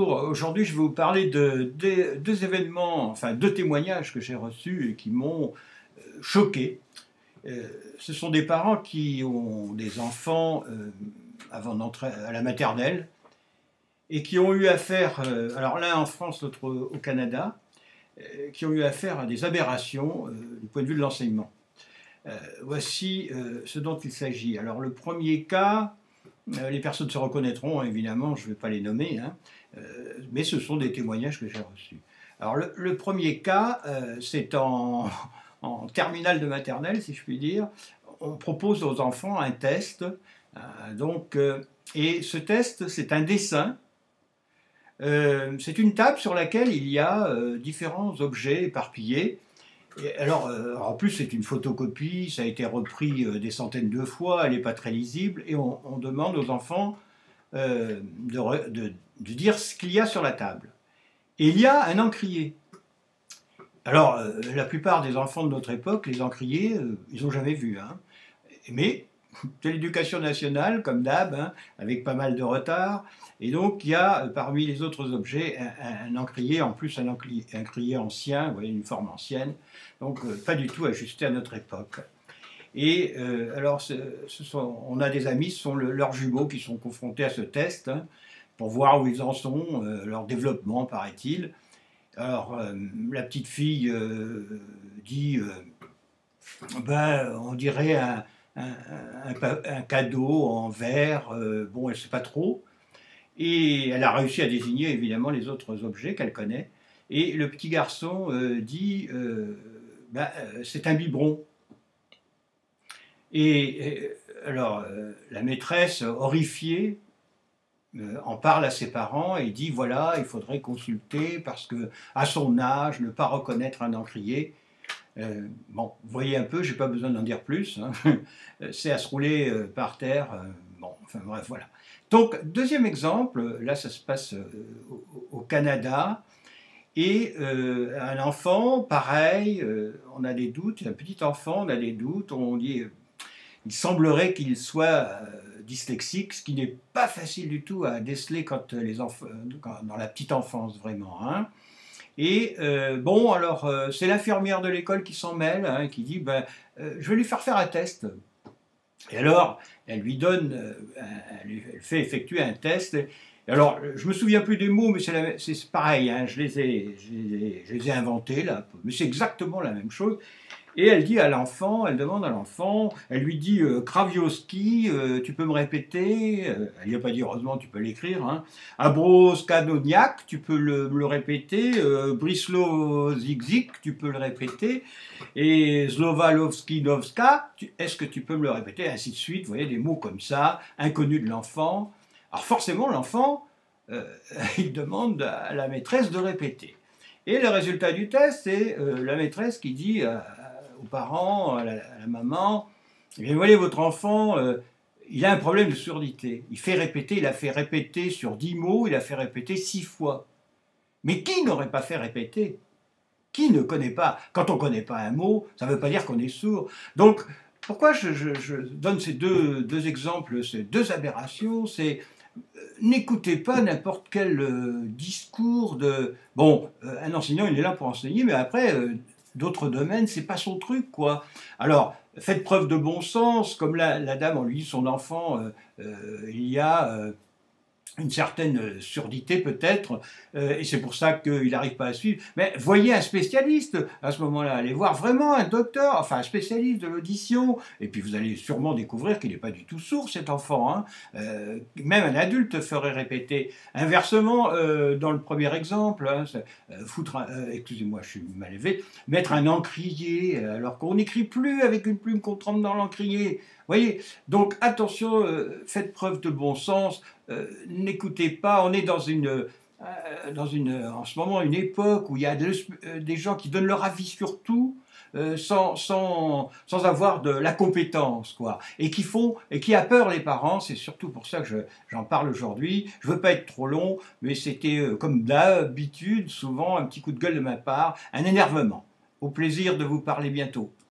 Aujourd'hui, je vais vous parler de deux événements, enfin deux témoignages que j'ai reçus et qui m'ont choqué. Ce sont des parents qui ont des enfants avant d'entrer à la maternelle et qui ont eu affaire, alors l'un en France, l'autre au Canada, qui ont eu affaire à des aberrations du point de vue de l'enseignement. Voici ce dont il s'agit. Alors le premier cas, les personnes se reconnaîtront, évidemment, je ne vais pas les nommer, hein, mais ce sont des témoignages que j'ai reçus. Alors le premier cas, c'est en terminale de maternelle, si je puis dire. On propose aux enfants un test, et ce test, c'est un dessin. C'est une table sur laquelle il y a différents objets éparpillés. Et alors, en plus, c'est une photocopie, ça a été repris des centaines de fois, elle n'est pas très lisible, et on demande aux enfants de dire ce qu'il y a sur la table. Et il y a un encrier. Alors, la plupart des enfants de notre époque, les encriers, ils n'ont jamais vu. Hein. Mais c'est l'éducation nationale, comme d'hab, hein, avec pas mal de retard. Et donc, il y a parmi les autres objets un encrier, en plus un encrier ancien, vous voyez, une forme ancienne, donc pas du tout ajusté à notre époque. Et alors, on a des amis, ce sont leurs jumeaux qui sont confrontés à ce test, hein, pour voir où ils en sont, leur développement, paraît-il. Alors, la petite fille dit, on dirait un cadeau en verre, bon, elle ne sait pas trop. Et elle a réussi à désigner évidemment les autres objets qu'elle connaît. Et le petit garçon dit, c'est un biberon. Et alors, la maîtresse, horrifiée, en parle à ses parents et dit, voilà, il faudrait consulter parce que à son âge, ne pas reconnaître un encrier. Bon, vous voyez un peu, je n'ai pas besoin d'en dire plus, hein. C'est à se rouler par terre. Bon, enfin bref, voilà. Donc, deuxième exemple, là ça se passe au Canada, et un enfant, pareil, on a des doutes, un petit enfant, on a des doutes, on dit, il semblerait qu'il soit dyslexique, ce qui n'est pas facile du tout à déceler quand dans la petite enfance vraiment, hein. Et bon, alors c'est l'infirmière de l'école qui s'en mêle, hein, qui dit, je vais lui faire un test. Et alors, elle lui donne, elle fait effectuer un test. Et alors, je me souviens plus des mots, mais c'est pareil, hein, je les ai inventés là, mais c'est exactement la même chose. Et elle dit à l'enfant, elle demande à l'enfant, elle lui dit Kravioski, tu peux me répéter, elle n'y a pas dit heureusement, tu peux l'écrire, hein. Abroskadoniak, tu peux me le répéter, Brislow Zigzig, tu peux le répéter, et Zlovalovski-Novska, est-ce que tu peux me le répéter, et ainsi de suite, vous voyez, des mots comme ça, inconnus de l'enfant. Alors forcément, l'enfant, il demande à la maîtresse de répéter. Et le résultat du test, c'est la maîtresse qui dit aux parents, à la maman, eh bien, voyez, votre enfant, il a un problème de surdité. Il a fait répéter sur 10 mots, il a fait répéter 6 fois. Mais qui n'aurait pas fait répéter? Qui ne connaît pas? Quand on ne connaît pas un mot, ça ne veut pas dire qu'on est sourd. Donc, pourquoi je donne ces deux exemples, ces deux aberrations? C'est n'écoutez pas n'importe quel discours de... Bon, un enseignant, il est là pour enseigner, mais après, d'autres domaines, c'est pas son truc, quoi. Alors, faites preuve de bon sens, comme la dame, on lui dit, son enfant, il y a une certaine surdité peut-être, et c'est pour ça qu'il n'arrive pas à suivre. Mais voyez un spécialiste à ce moment-là, allez voir vraiment un docteur, enfin un spécialiste de l'audition, et puis vous allez sûrement découvrir qu'il n'est pas du tout sourd cet enfant, hein. Même un adulte ferait répéter. Inversement, dans le premier exemple, hein, excusez-moi, je suis mal élevé, mettre un encrier alors qu'on n'écrit plus avec une plume qu'on trempe dans l'encrier. Voyez, donc attention, faites preuve de bon sens, n'écoutez pas, on est dans en ce moment une époque où il y a des gens qui donnent leur avis sur tout sans avoir de la compétence, quoi, et qui a peur les parents. C'est surtout pour ça que j'en parle aujourd'hui. Je veux pas être trop long, mais c'était comme d'habitude, souvent un petit coup de gueule de ma part, un énervement. Au plaisir de vous parler bientôt.